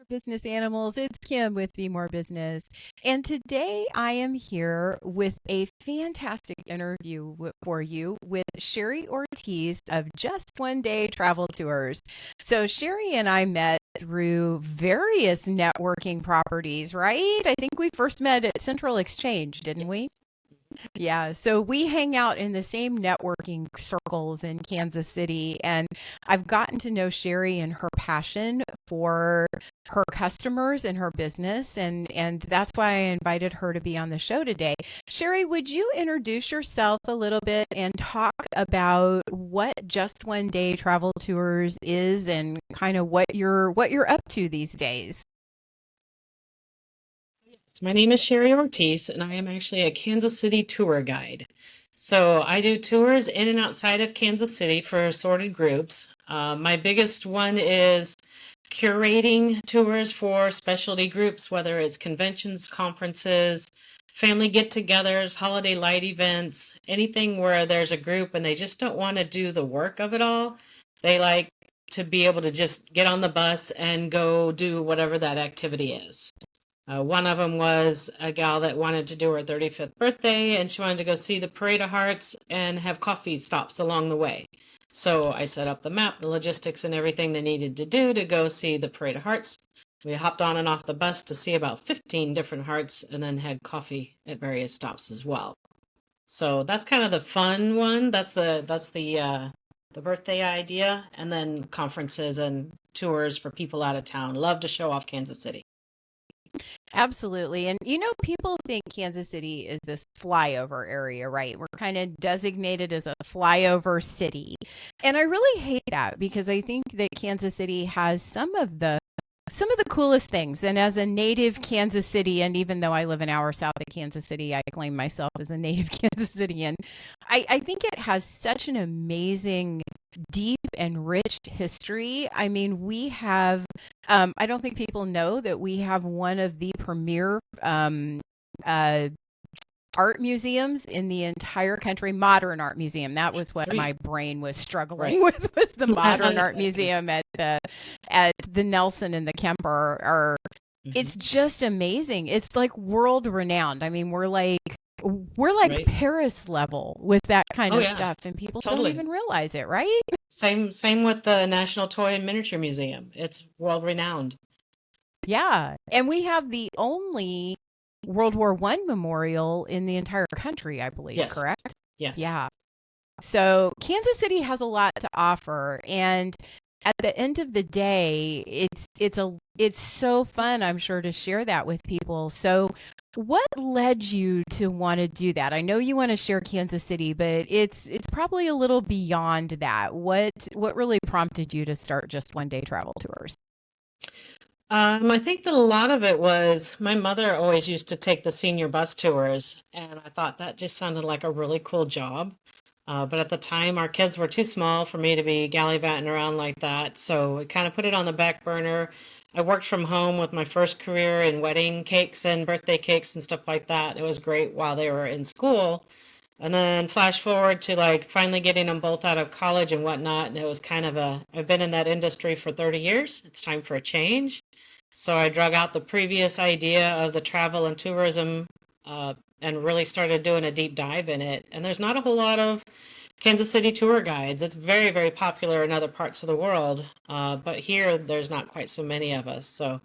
Business animals. It's Kim with Be More Business. And today I am here with a fantastic interview for you with Sherrie Ortiz of Just One Day Travel Tours. So, Sherrie and I met through various networking properties, right? I think we first met at Central Exchange, didn't we? Yeah, so we hang out in the same networking circles in Kansas City, and I've gotten to know Sherrie and her passion for her customers and her business, and that's why I invited her to be on the show today. Sherrie, would you introduce yourself a little bit and talk about what Just One Day Travel Tours is and kind of what you're up to these days? My name is Sherrie Ortiz, and I am actually a Kansas City tour guide. So I do tours in and outside of Kansas City for assorted groups. My biggest one is curating tours for specialty groups, whether it's conventions, conferences, family get togethers, holiday light events, anything where there's a group and they just don't want to do the work of it all. They like to be able to just get on the bus and go do whatever that activity is. One of them was a gal that wanted to do her 35th birthday and she wanted to go see the Parade of Hearts and have coffee stops along the way. So I set up the map, the logistics, and everything they needed to do to go see the Parade of Hearts. We hopped on and off the bus to see about 15 different hearts and then had coffee at various stops as well. So that's kind of the fun one. That's the birthday idea, and then conferences and tours for people out of town. Love to show off Kansas City. Absolutely. And people think Kansas City is this flyover area, right? We're kind of designated as a flyover city. And I really hate that because I think that Kansas City has some of the coolest things. And as a native Kansas City, and even though I live an hour south of Kansas City, I claim myself as a native Kansas Cityan. I think it has such an amazing, deep, and rich history. I mean, I don't think people know that we have one of the premier uh, art museums in the entire country. Modern art museum, that was what Three. my brain was Right. struggling with, was the modern art museum at the Nelson and the Kemper. Or Mhm. it's just amazing. It's like world renowned. I mean, we're like Right. Paris level with that kind Oh of yeah, stuff, and people don't totally. even realize it, right? Same with the National Toy and Miniature Museum. It's world renowned. Yeah, and we have the only World War I memorial in the entire country, I believe, Yes. correct? Yes. Yeah. So Kansas City has a lot to offer, and at the end of the day, it's so fun, I'm sure, to share that with people. So what led you to want to do that? I know you want to share Kansas City, but it's probably a little beyond that. What really prompted you to start Just One Day Travel Tours? I think that a lot of it was my mother always used to take the senior bus tours, and I thought that just sounded like a really cool job. But at the time, our kids were too small for me to be gallivanting around like that, so we kind of put it on the back burner. I worked from home with my first career in wedding cakes and birthday cakes and stuff like that. It was great while they were in school. And then flash forward to like finally getting them both out of college and whatnot. And it was kind of I've been in that industry for 30 years. It's time for a change. So I drug out the previous idea of the travel and tourism and really started doing a deep dive in it. And there's not a whole lot of Kansas City tour guides. It's very, very popular in other parts of the world, but here there's not quite so many of us. So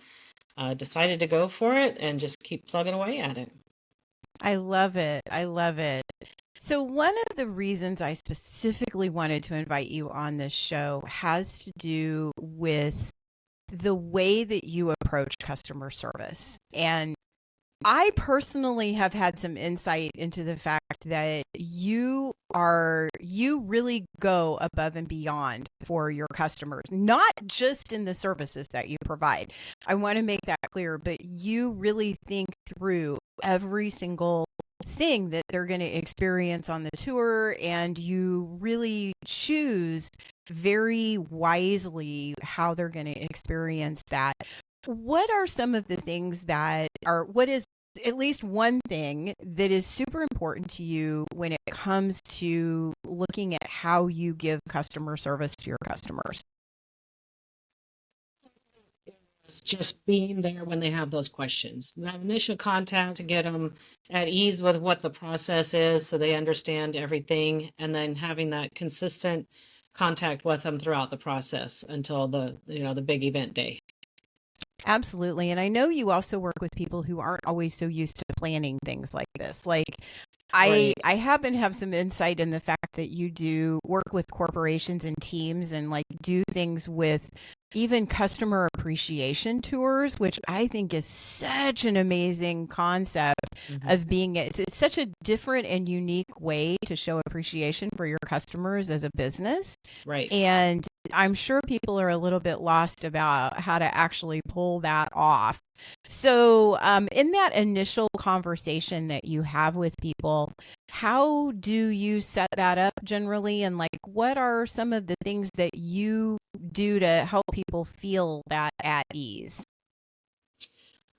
decided to go for it and just keep plugging away at it. I love it. I love it. So, one of the reasons I specifically wanted to invite you on this show has to do with the way that you approach customer service. And I personally have had some insight into the fact that you really go above and beyond for your customers, not just in the services that you provide. I want to make that clear, but you really think through every single thing that they're going to experience on the tour, and you really choose very wisely how they're going to experience that. What are some of the things that are, what is at least one thing that is super important to you when it comes to looking at how you give customer service to your customers? just being there when they have those questions. That initial contact to get them at ease with what the process is so they understand everything, and then having that consistent contact with them throughout the process until the big event day. Absolutely. And I know you also work with people who aren't always so used to planning things like this. Like Right. I happen to have some insight in the fact that you do work with corporations and teams and like do things with even customer appreciation tours, which I think is such an amazing concept Hmm. of being it's such a different and unique way to show appreciation for your customers as a business. Right. And I'm sure people are a little bit lost about how to actually pull that off. So, in that initial conversation that you have with people, how do you set that up generally? And like, what are some of the things that you do to help people feel that at ease?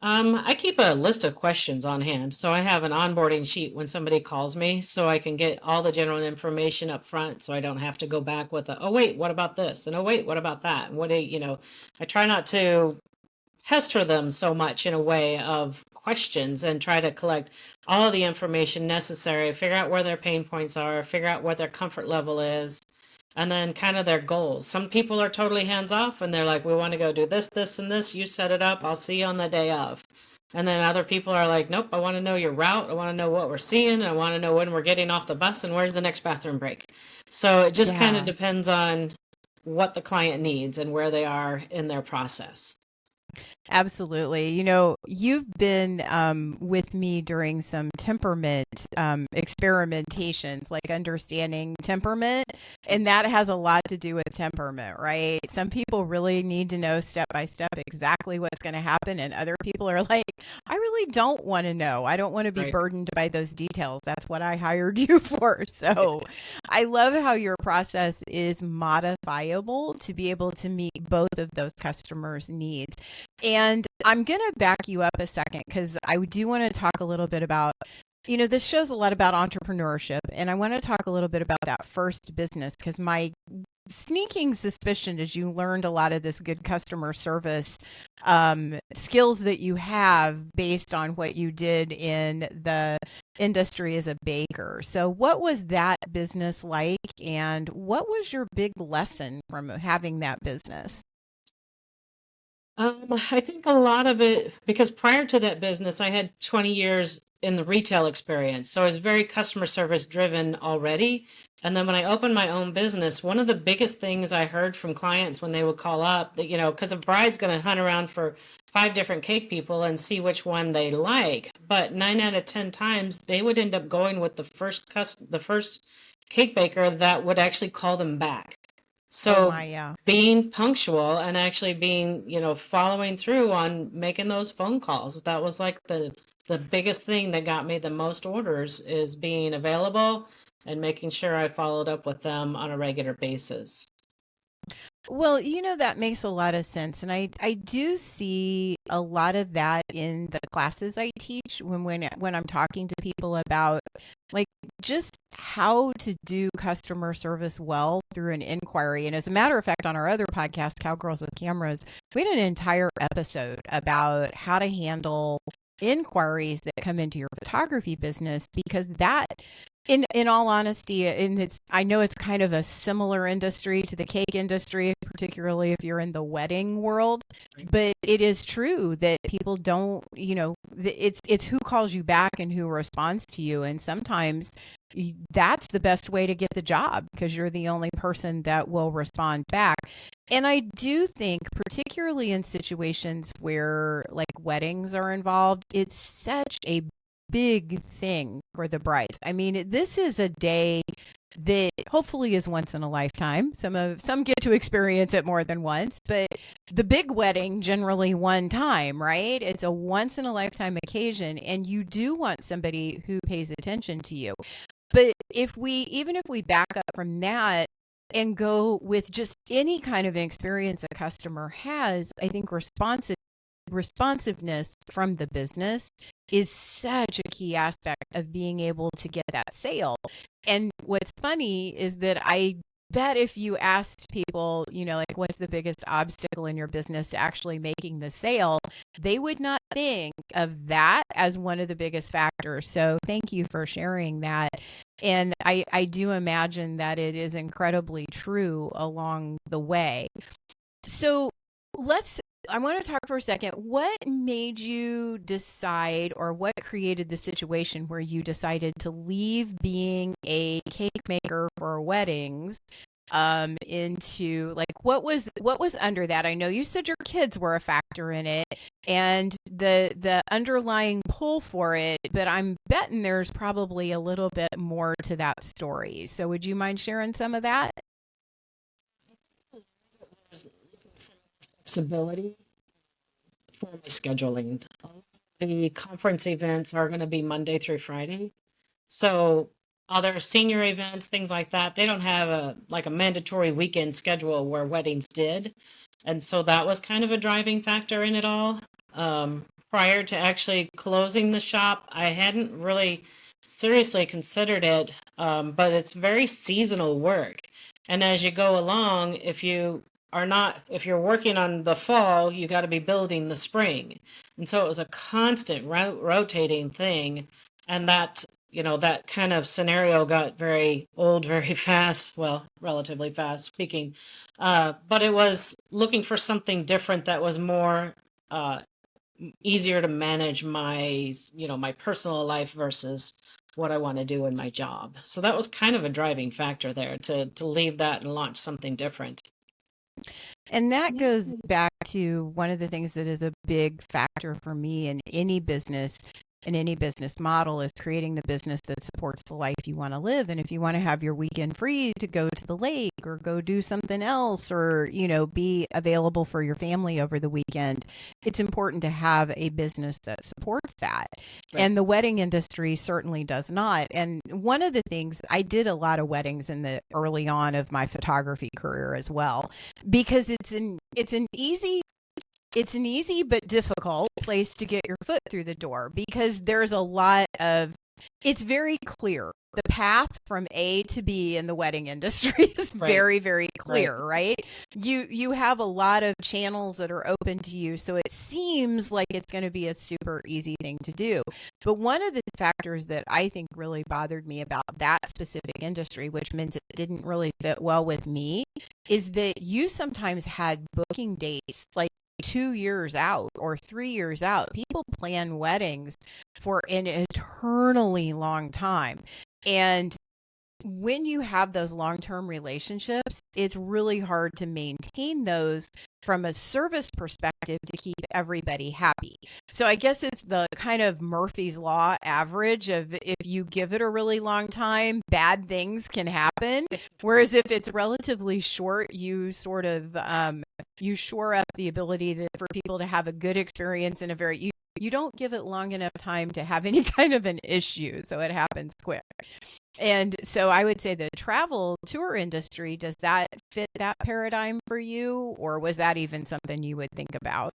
I keep a list of questions on hand, so I have an onboarding sheet when somebody calls me, so I can get all the general information up front, so I don't have to go back with oh wait, what about this? And oh wait, what about that? And I try not to pester them so much in a way of questions and try to collect all of the information necessary, figure out where their pain points are, figure out what their comfort level is, and then kind of their goals. Some people are totally hands off and they're like, we want to go do this, this, and this. You set it up. I'll see you on the day of. And then other people are like, nope, I want to know your route. I want to know what we're seeing. I want to know when we're getting off the bus and where's the next bathroom break. So it just kind of Yeah. depends on what the client needs and where they are in their process. Absolutely. You know, you've been with me during some temperament experimentations, like understanding temperament. And that has a lot to do with temperament, right? Some people really need to know step by step exactly what's going to happen. And other people are like, I really don't want to know. I don't want to be Right. burdened by those details. That's what I hired you for. So I love how your process is modifiable to be able to meet both of those customers' needs. And I'm going to back you up a second because I do want to talk a little bit about, this shows a lot about entrepreneurship. And I want to talk a little bit about that first business because my sneaking suspicion is you learned a lot of this good customer service skills that you have based on what you did in the industry as a baker. So, what was that business like? And what was your big lesson from having that business? I think a lot of it, because prior to that business, I had 20 years in the retail experience. So I was very customer service driven already. And then when I opened my own business, one of the biggest things I heard from clients when they would call up that, because a bride's going to hunt around for 5 different cake people and see which one they like. But 9 out of 10 times they would end up going with the first cake baker that would actually call them back. Oh, So my, yeah. being punctual and actually being, following through on making those phone calls, that was like the biggest thing that got me the most orders is being available and making sure I followed up with them on a regular basis. Well, that makes a lot of sense. And I do see a lot of that in the classes I teach when I'm talking to people about like just how to do customer service well through an inquiry. And as a matter of fact, on our other podcast, Cowgirls with Cameras, we had an entire episode about how to handle inquiries that come into your photography business because that in all honesty, and I know it's kind of a similar industry to the cake industry, particularly if you're in the wedding world, but it is true that people don't, it's who calls you back and who responds to you, and sometimes that's the best way to get the job because you're the only person that will respond back. And I do think, particularly in situations where like weddings are involved, it's such a big thing for the brides. I mean, this is a day that hopefully is once in a lifetime. Some get to experience it more than once, but the big wedding generally one time, right? It's a once in a lifetime occasion and you do want somebody who pays attention to you. But even if we back up from that and go with just any kind of experience a customer has, I think responsiveness from the business is such a key aspect of being able to get that sale. And what's funny is that I bet if you asked people, like what's the biggest obstacle in your business to actually making the sale, they would not think of that as one of the biggest factors. So thank you for sharing that. And I do imagine that it is incredibly true along the way. So let's, I want to talk for a second. What made you decide, or what created the situation where you decided to leave being a cake maker for weddings into, like, what was under that? I know you said your kids were a factor in it and the underlying pull for it, but I'm betting there's probably a little bit more to that story. So would you mind sharing some of that? Flexibility for my scheduling. The conference events are going to be Monday through Friday. So other senior events, things like that, they don't have a mandatory weekend schedule where weddings did. And so that was kind of a driving factor in it all. Prior to actually closing the shop, I hadn't really seriously considered it, but it's very seasonal work. And as you go along, if you're working on the fall, you got to be building the spring. And so it was a constant rotating thing. And that kind of scenario got very old very fast, well, relatively fast speaking. But it was looking for something different that was more uh, easier to manage my personal life versus what I want to do in my job. So that was kind of a driving factor there to leave that and launch something different. And that goes back to one of the things that is a big factor for me in any business, in any business model, is creating the business that supports the life you want to live. And if you want to have your weekend free to go to the lake or go do something else, or, be available for your family over the weekend, it's important to have a business that supports that. Right. And the wedding industry certainly does not. And one of the things, I did a lot of weddings in the early on of my photography career as well, because it's an easy but difficult place to get your foot through the door, because there's a lot of, it's very clear. The path from A to B in the wedding industry is Right. very, very clear, right? You have a lot of channels that are open to you, so it seems like it's going to be a super easy thing to do. But one of the factors that I think really bothered me about that specific industry, which means it didn't really fit well with me, is that you sometimes had booking dates like 2 years out or 3 years out. People plan weddings for an eternally long time. And when you have those long-term relationships, it's really hard to maintain those from a service perspective to keep everybody happy. So I guess it's the kind of Murphy's Law average of, if you give it a really long time, bad things can happen. Whereas if it's relatively short, you sort of you shore up the ability for people to have a good experience in a very, you don't give it long enough time to have any kind of an issue, so it happens quick. And so I would say the travel tour industry, does that fit that paradigm for you? Or was that even something you would think about?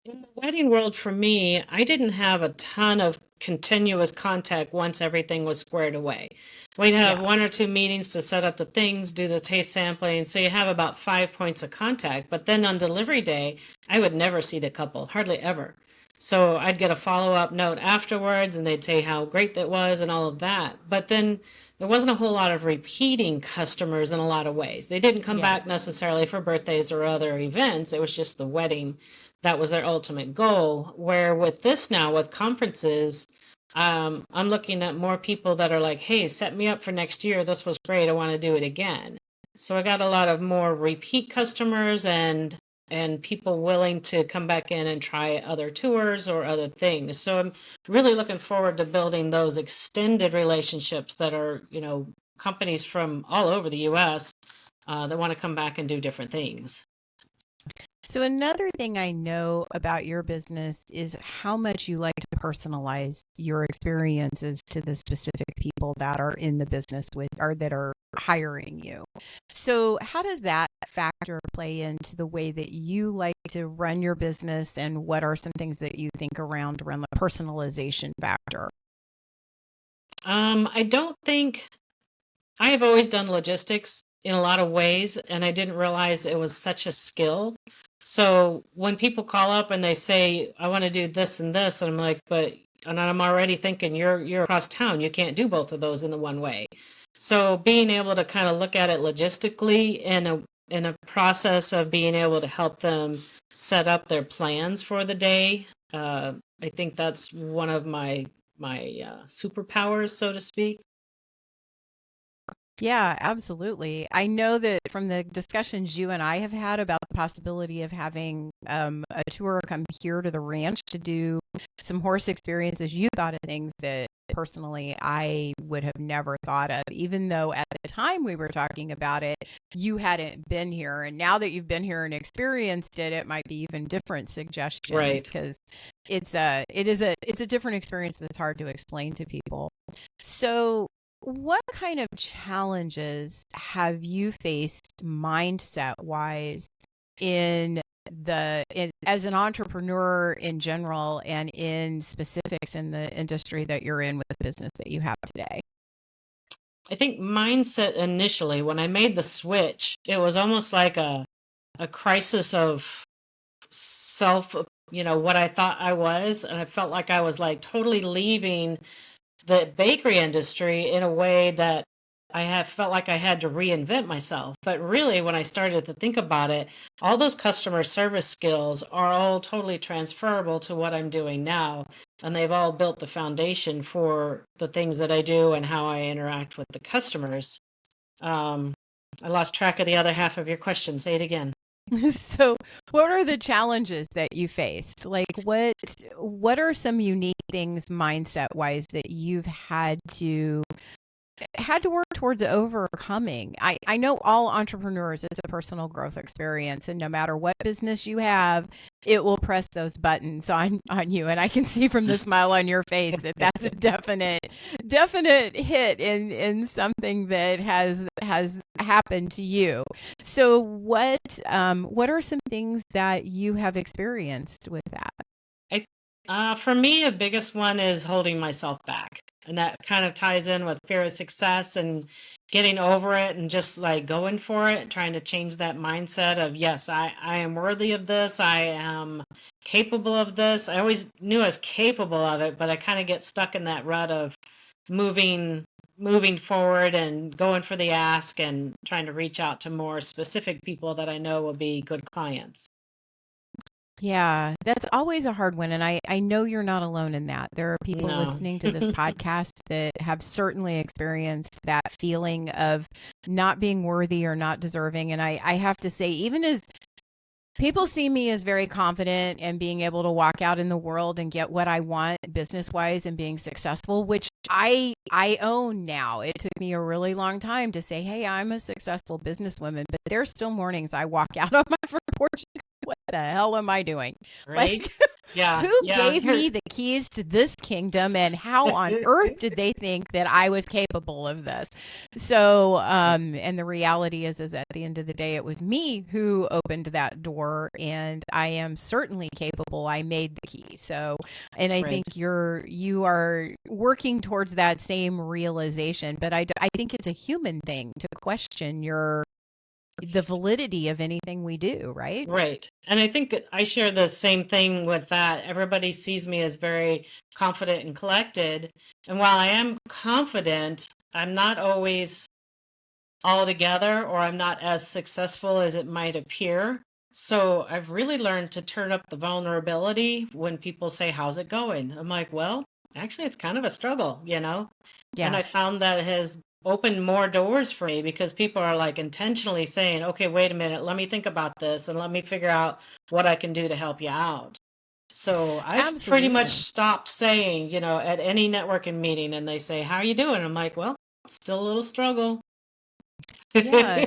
In the wedding world, for me, I didn't have a ton of continuous contact once everything was squared away. We'd have Yeah. one or two meetings to set up the things, do the taste sampling. So you have about 5 points of contact. But then on delivery day, I would never see the couple, hardly ever. So I'd get a follow-up note afterwards and they'd say how great that was and all of that. But then there wasn't a whole lot of repeating customers in a lot of ways. They didn't come Yeah. back necessarily for birthdays or other events. It was just the wedding that was their ultimate goal. Where with this now, with conferences, I'm looking at more people that are like, hey, set me up for next year. This was great. I want to do it again. So I got a lot of more repeat customers and people willing to come back in and try other tours or other things. So I'm really looking forward to building those extended relationships that are, companies from all over the US that want to come back and do different things. So another thing I know about your business is how much you like to personalize your experiences to the specific people that are in the business with, or that are hiring you. So how does that factor play into the way that you like to run your business, and what are some things that you think around the personalization factor? I don't think I have always done logistics in a lot of ways, and I didn't realize it was such a skill. So when people call up and they say, I want to do this and this, and I'm like, but, and I'm already thinking you're across town. You can't do both of those in the one way. So being able to kind of look at it logistically in a process of being able to help them set up their plans for the day, I think that's one of my superpowers, so to speak. Yeah, absolutely. I know that from the discussions you and I have had about the possibility of having a tour come here to the ranch to do some horse experiences, you thought of things that personally I would have never thought of, even though at the time we were talking about it, you hadn't been here. And now that you've been here and experienced it, it might be even different suggestions Right. because it's a different experience that's hard to explain to people. So what kind of challenges have you faced mindset wise in as an entrepreneur in general and in specifics in the industry that you're in with the business that you have today? I think mindset initially, when I made the switch, it was almost like a crisis of self, what I thought I was. And I felt like I was like totally leaving the bakery industry in a way that I have felt like I had to reinvent myself. But really, when I started to think about it, all those customer service skills are all totally transferable to what I'm doing now. And they've all built the foundation for the things that I do and how I interact with the customers. Um, I lost track of the other half of your question. Say it again. So, what are the challenges that you faced? Like what are some unique things mindset wise that you've had to work towards overcoming? I know all entrepreneurs, it's a personal growth experience. And no matter what business you have, it will press those buttons on you. And I can see from the smile on your face that that's a definite hit in something that has happened to you. So what are some things that you have experienced with that? I, for me, a biggest one is holding myself back. And that kind of ties in with fear of success and getting over it and just like going for it, trying to change that mindset of, yes, I am worthy of this. I am capable of this. I always knew I was capable of it, but I kind of get stuck in that rut of moving moving forward and going for the ask and trying to reach out to more specific people that I know will be good clients. Yeah, that's always a hard one. And I know you're not alone in that. There are people No. listening to this podcast that have certainly experienced that feeling of not being worthy or not deserving. And I have to say, even as people see me as very confident and being able to walk out in the world and get what I want business wise and being successful, which I own now. It took me a really long time to say, hey, I'm a successful businesswoman, but there's still mornings I walk out on my front porch and go, what the hell am I doing? Right? Like, Yeah, who yeah. gave me the keys to this kingdom and how on earth did they think that I was capable of this? So, and the reality is at the end of the day, it was me who opened that door and I am certainly capable. I made the key. So, and I think Right. you are working towards that same realization, but I think it's a human thing to question the validity of anything we do, right? Right. And I think I share the same thing with that. Everybody sees me as very confident and collected. And while I am confident, I'm not always all together or I'm not as successful as it might appear. So I've really learned to turn up the vulnerability when people say, how's it going? I'm like, well, actually, it's kind of a struggle. And Yeah. I found that it has opened more doors for me because people are like intentionally saying, okay, wait a minute, let me think about this and let me figure out what I can do to help you out. So I've pretty much Absolutely. stopped saying, at any networking meeting and they say, how are you doing? I'm like, well, still a little struggle. Yeah,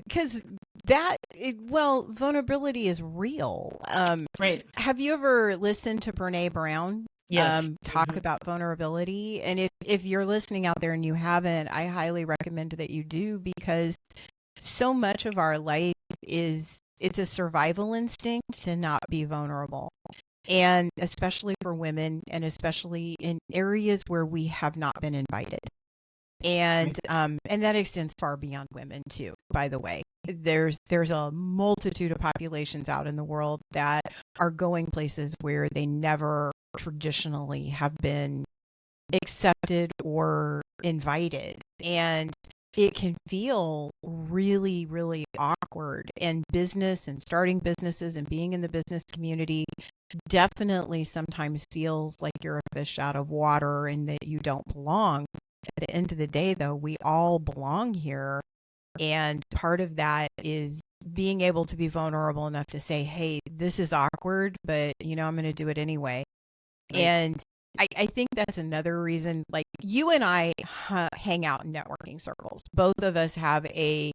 because vulnerability is real. Right. Have you ever listened to Brene Brown Yes. talk about vulnerability? And if you're listening out there and you haven't, I highly recommend that you do because so much of our life it's a survival instinct to not be vulnerable. And especially for women and especially in areas where we have not been invited. And that extends far beyond women too, by the way. There's a multitude of populations out in the world that are going places where they never traditionally have been accepted or invited. And it can feel really, really awkward. And business and starting businesses and being in the business community definitely sometimes feels like you're a fish out of water and that you don't belong. At the end of the day, though, we all belong here. And part of that is being able to be vulnerable enough to say, hey, this is awkward, but I'm going to do it anyway. Right. And I think that's another reason, like you and I hang out in networking circles. Both of us have a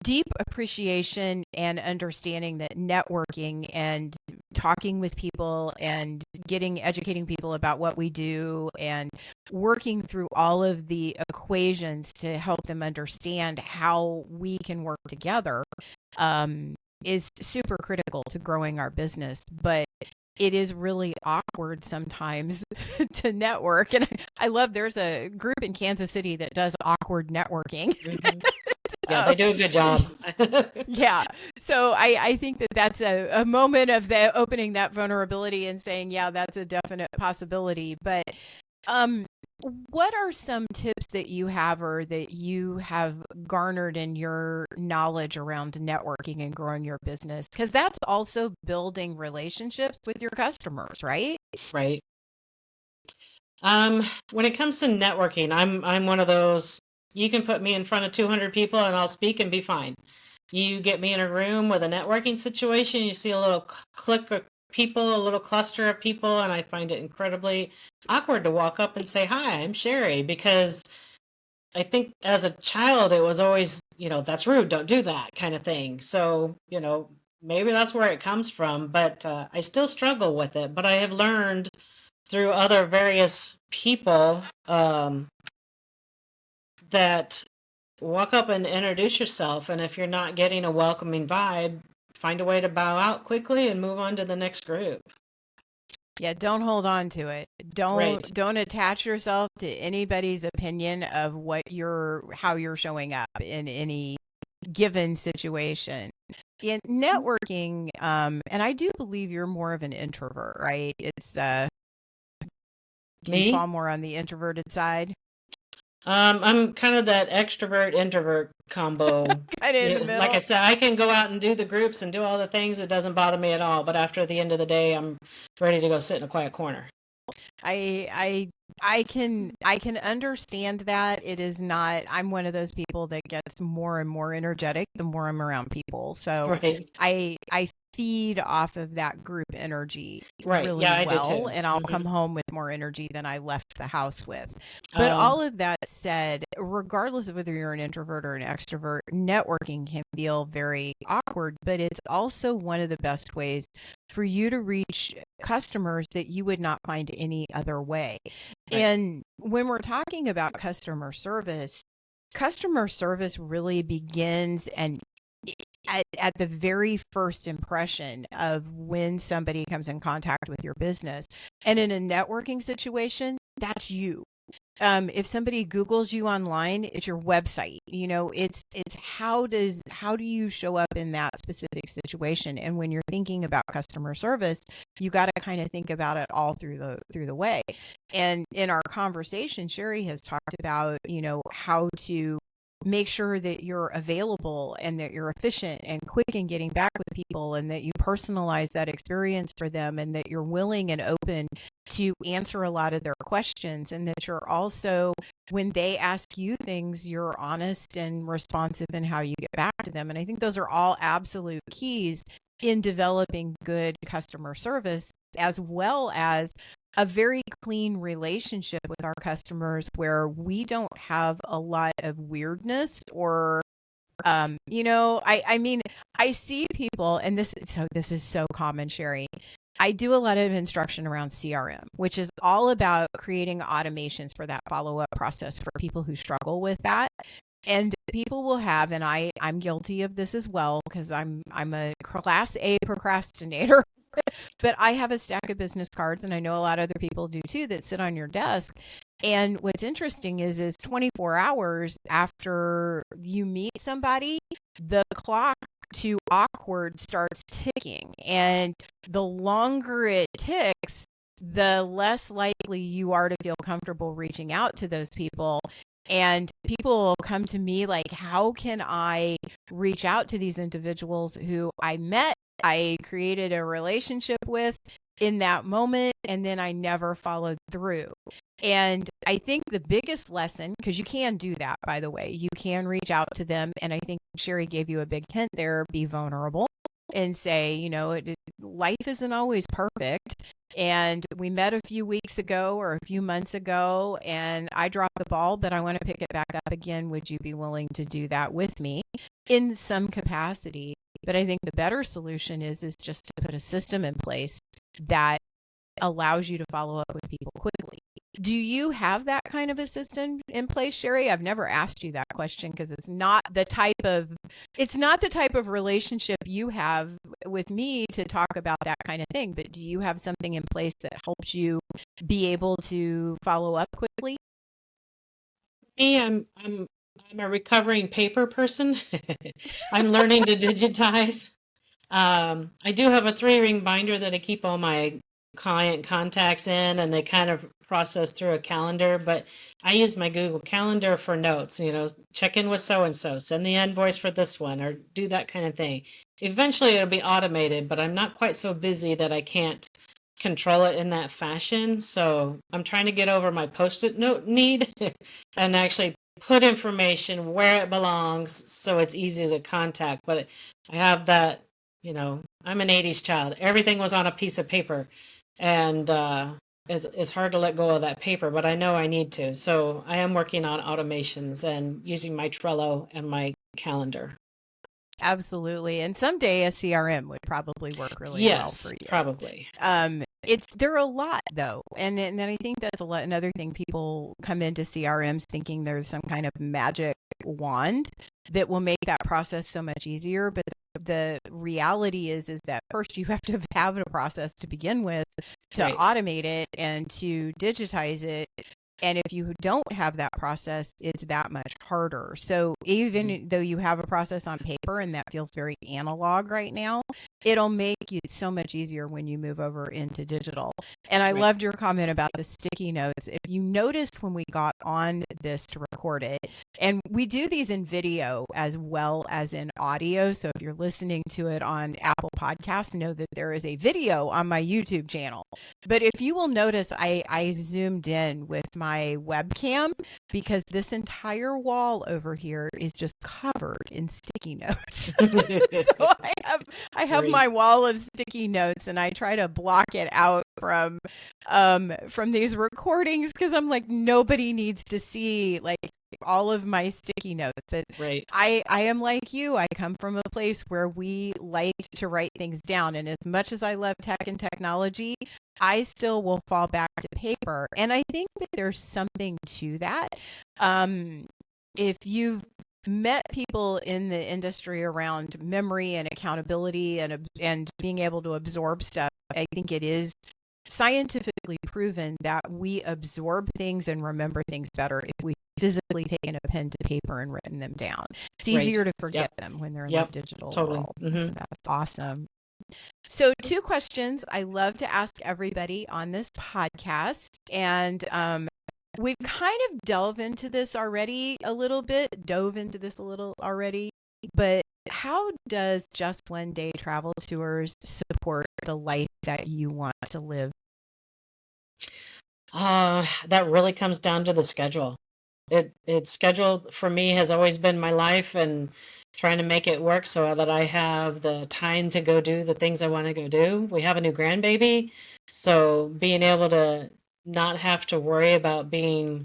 deep appreciation and understanding that networking and talking with people and educating people about what we do and working through all of the equations to help them understand how we can work together is super critical to growing our business. But it is really awkward sometimes to network. And I love there's a group in Kansas City that does awkward networking. Mm-hmm. Yeah, they do a good job. Yeah. So I think that that's a moment of the opening that vulnerability and saying, yeah, that's a definite possibility. But what are some tips that you have or that you have garnered in your knowledge around networking and growing your business? Because that's also building relationships with your customers, right? Right. When it comes to networking, I'm one of those, you can put me in front of 200 people and I'll speak and be fine. You get me in a room with a networking situation, you see a little clique of people, a little cluster of people, and I find it incredibly awkward to walk up and say, "Hi, I'm Sherrie," because I think as a child it was always, that's rude, don't do that kind of thing. So, maybe that's where it comes from, but I still struggle with it. But I have learned through other various people that walk up and introduce yourself, and if you're not getting a welcoming vibe, find a way to bow out quickly and move on to the next group. Yeah, don't hold on to it. Right. Don't attach yourself to anybody's opinion of how you're showing up in any given situation. In networking, and I do believe you're more of an introvert, right? Do you Me? fall more on the introverted side? I'm kind of that extrovert introvert combo. Kind of in the Yeah, like I middle. said, I can go out and do the groups and do all the things. It doesn't bother me at all. But after the end of the day, I'm ready to go sit in a quiet corner. I I can understand that. It is not, I'm one of those people that gets more and more energetic the more I'm around people. So Right. I feed off of that group energy Right. really Yeah, I do well, too. and I'll come Hmm. home with more energy than I left the house with. But Um, all of that said, regardless of whether you're an introvert or an extrovert, networking can feel very awkward, but it's also one of the best ways for you to reach customers that you would not find any other way. right. And when we're talking about customer service really begins and at the very first impression of when somebody comes in contact with your business. And in a networking situation, that's you. If somebody Googles you online, it's your website. It's how do you show up in that specific situation? And when you're thinking about customer service, you got to kind of think about it all through the way. And in our conversation, Sherrie has talked about how to make sure that you're available and that you're efficient and quick in getting back with people and that you personalize that experience for them and that you're willing and open to answer a lot of their questions and that you're also, when they ask you things, you're honest and responsive in how you get back to them. And I think those are all absolute keys in developing good customer service, as well as a very clean relationship with our customers where we don't have a lot of weirdness or I mean, I see people, and this is so common, Sherrie. I do a lot of instruction around CRM, which is all about creating automations for that follow-up process for people who struggle with that. And people will have, and I'm guilty of this as well because I'm a class A procrastinator. But I have a stack of business cards, and I know a lot of other people do too, that sit on your desk. And what's interesting is 24 hours after you meet somebody, the clock to awkward starts ticking. And the longer it ticks, the less likely you are to feel comfortable reaching out to those people. And people will come to me like, how can I reach out to these individuals who I met, I created a relationship with in that moment, and then I never followed through? And I think the biggest lesson, because you can do that, by the way, you can reach out to them. And I think Sherrie gave you a big hint there, be vulnerable and say, life isn't always perfect. And we met a few weeks ago or a few months ago, and I dropped the ball, but I want to pick it back up again. Would you be willing to do that with me in some capacity? But I think the better solution is just to put a system in place that allows you to follow up with people quickly. Do you have that kind of a system in place, Sherrie? I've never asked you that question because it's not the type of relationship you have with me to talk about that kind of thing. But do you have something in place that helps you be able to follow up quickly? Me, I'm a recovering paper person. I'm learning to digitize. I do have a 3-ring binder that I keep all my client contacts in, and they kind of process through a calendar. But I use my Google Calendar for notes, check in with so and so, send the invoice for this one, or do that kind of thing. Eventually, it'll be automated, but I'm not quite so busy that I can't control it in that fashion. So I'm trying to get over my post-it note need and actually put information where it belongs so it's easy to contact. But I have that, I'm an 80s child. Everything was on a piece of paper. And it's hard to let go of that paper, but I know I need to. So I am working on automations and using my Trello and my calendar. Absolutely. And someday a CRM would probably work really well for Yes, you. probably. They're a lot though. And then I think that's another thing. People come into CRMs thinking there's some kind of magic wand that will make that process so much easier. But the reality is that first you have to have a process to begin with, to Right. automate it and to digitize it. And if you don't have that process, it's that much harder. So even though you have a process on paper and that feels very analog right now, it'll make you so much easier when you move over into digital. And I Right. loved your comment about the sticky notes. If you noticed when we got on this to record it, and we do these in video as well as in audio. So if you're listening to it on Apple Podcasts, know that there is a video on my YouTube channel. But if you will notice, I zoomed in with my webcam because this entire wall over here is just covered in sticky notes. So I have my wall of sticky notes, and I try to block it out from these recordings because I'm like, nobody needs to see like all of my sticky notes. But Right. I am like you. I come from a place where we like to write things down. And as much as I love tech and technology, I still will fall back to paper. And I think that there's something to that. If you've met people in the industry around memory and accountability and being able to absorb stuff, I think it is scientifically proven that we absorb things and remember things better if we physically taken a pen to paper and written them down. It's easier to forget them when they're in the digital world. So that's awesome. So 2 questions I love to ask everybody on this podcast. And we've kind of dove into this already a little bit, but how does Just One Day Travel Tours support the life that you want to live? That really comes down to the schedule. It's scheduled for me has always been my life, and trying to make it work so that I have the time to go do the things I want to go do. We have a new grandbaby, so being able to not have to worry about being,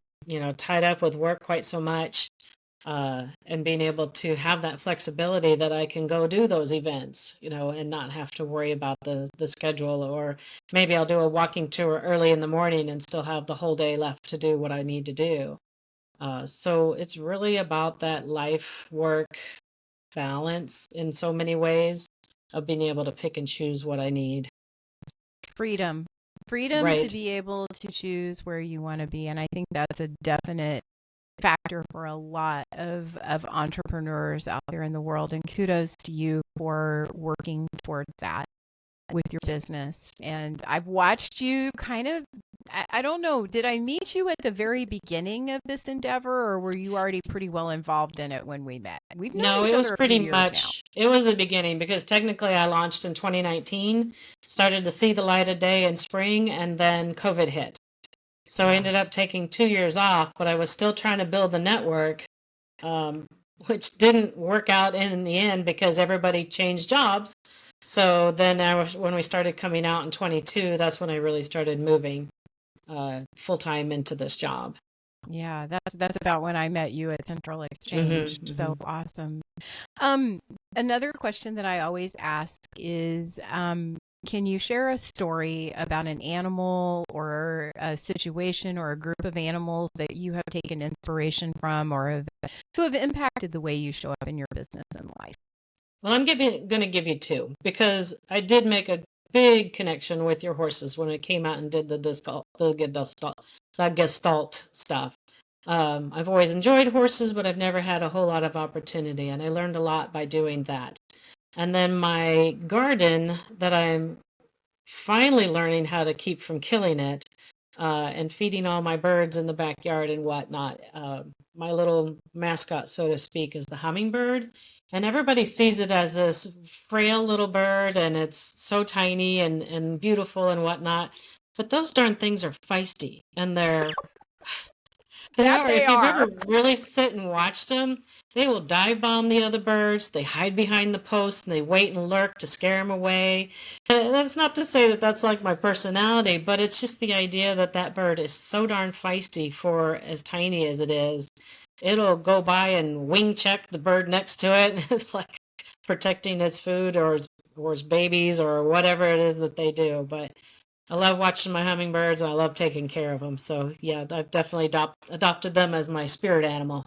tied up with work quite so much, and being able to have that flexibility that I can go do those events, and not have to worry about the schedule, or maybe I'll do a walking tour early in the morning and still have the whole day left to do what I need to do. So it's really about that life work balance in so many ways of being able to pick and choose what I need. Freedom. Freedom to Right. be able to choose where you want to be. And I think that's a definite factor for a lot of entrepreneurs out there in the world. And kudos to you for working towards that with your business. And I've watched you kind of, I don't know, did I meet you at the very beginning of this endeavor, or were you already pretty well involved in it when we met? We've known No, each it was other a few pretty years now. much, it was the beginning because technically I launched in 2019, started to see the light of day in spring, and then COVID hit. So I Yeah. ended up taking 2 years off, but I was still trying to build the network, um, which didn't work out in the end because everybody changed jobs. So then when we started coming out in 22, that's when I really started moving full time into this job. Yeah, that's about when I met you at Central Hmm. Exchange. So Hmm. awesome. Um, Another question that I always ask is, can you share a story about an animal or a situation or a group of animals that you have taken inspiration from or who have impacted the way you show up in your business and life? Well, I'm going to give you two because I did make a big connection with your horses when I came out and did the gestalt stuff. I've always enjoyed horses, but I've never had a whole lot of opportunity, and I learned a lot by doing that. And then my garden that I'm finally learning how to keep from killing it, and feeding all my birds in the backyard and whatnot. My little mascot, so to speak, is the hummingbird. And everybody sees it as this frail little bird and it's so tiny and beautiful and whatnot. But those darn things are feisty and they That are. they If you've are. ever really sit and watched them, they will dive bomb the other birds. They hide behind the posts and they wait and lurk to scare them away. And that's not to say that that's like my personality, but it's just the idea that that bird is so darn feisty for as tiny as it is. It'll go by and wing check the bird next to it. It's like protecting its food or its babies or whatever it is that they do. But I love watching my hummingbirds and I love taking care of them. So, yeah, I've definitely adopted them as my spirit animal.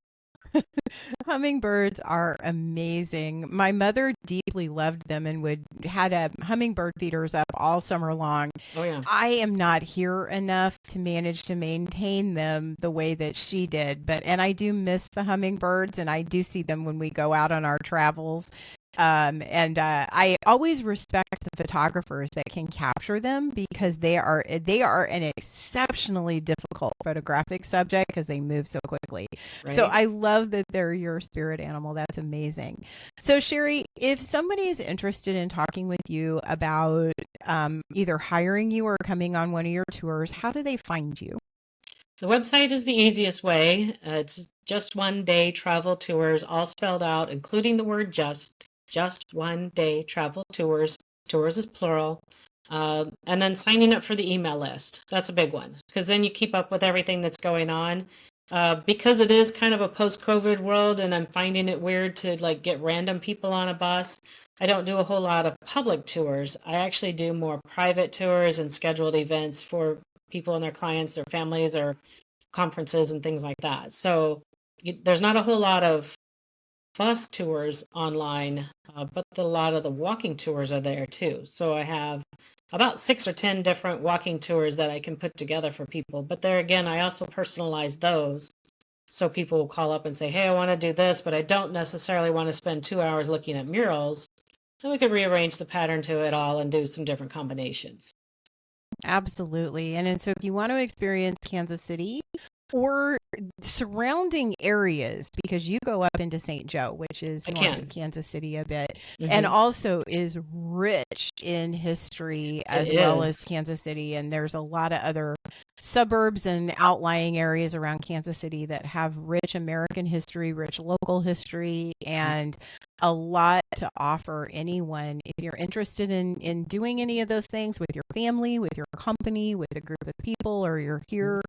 Hummingbirds are amazing. My mother deeply loved them and would had a hummingbird feeders up all summer long. Oh, yeah. I am not here enough to manage to maintain them the way that she did, but and I do miss the hummingbirds and I do see them when we go out on our travels. And I always respect the photographers that can capture them because they are an exceptionally difficult photographic subject because they move so quickly. So Right? I love that they're your spirit animal. That's amazing. So Sherrie, if somebody is interested in talking with you about either hiring you or coming on one of your tours, how do they find you? The website is the easiest way. It's just one day travel tours, all spelled out, including the word just one day travel tours. Tours is plural. And then signing up for the email list. That's a big one because then you keep up with everything that's going on. Because it is kind of a post-COVID world and I'm finding it weird to like get random people on a bus. I don't do a whole lot of public tours. I actually do more private tours and scheduled events for people and their clients, their families, or conferences and things like that. So there's not a whole lot of bus tours online, but a lot of the walking tours are there too. So I have about 6 or 10 different walking tours that I can put together for people. But there again, I also personalize those. So people will call up and say, hey, I want to do this, but I don't necessarily want to spend 2 hours looking at murals. And we could rearrange the pattern to it all and do some different combinations. Absolutely. And so if you want to experience Kansas City or surrounding areas, because you go up into St. Joe, which is I north of can. Kansas City a bit, and Hmm. also is rich in history It as well as is. Kansas City. And there's a lot of other suburbs and outlying areas around Kansas City that have rich American history, rich local history, and a lot to offer anyone if you're interested in doing any of those things with your family, with your company, with a group of people, or you're here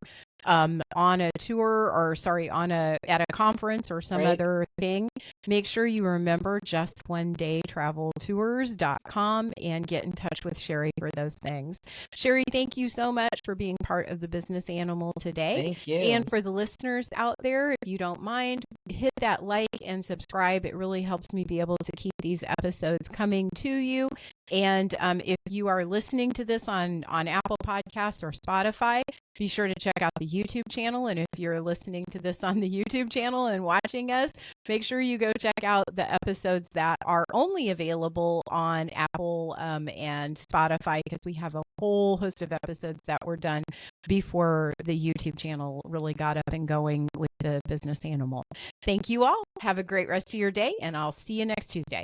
on a tour, or sorry, at a conference or some Right. other thing, make sure you remember justonedaytraveltours.com and get in touch with Sherrie for those things. Sherrie, thank you so much for being part of the Business Animal today. Thank And you. for the listeners out there, if you don't mind, hit that like and subscribe. It really helps me be able to keep these episodes coming to you. And if you are listening to this on Apple Podcasts or Spotify, be sure to check out the YouTube channel. And if you're listening to this on the YouTube channel and watching us, make sure you go check out the episodes that are only available on Apple and Spotify, because we have a whole host of episodes that were done before the YouTube channel really got up and going with the Business Animal. Thank you all. Have a great rest of your day, and I'll see you next Tuesday.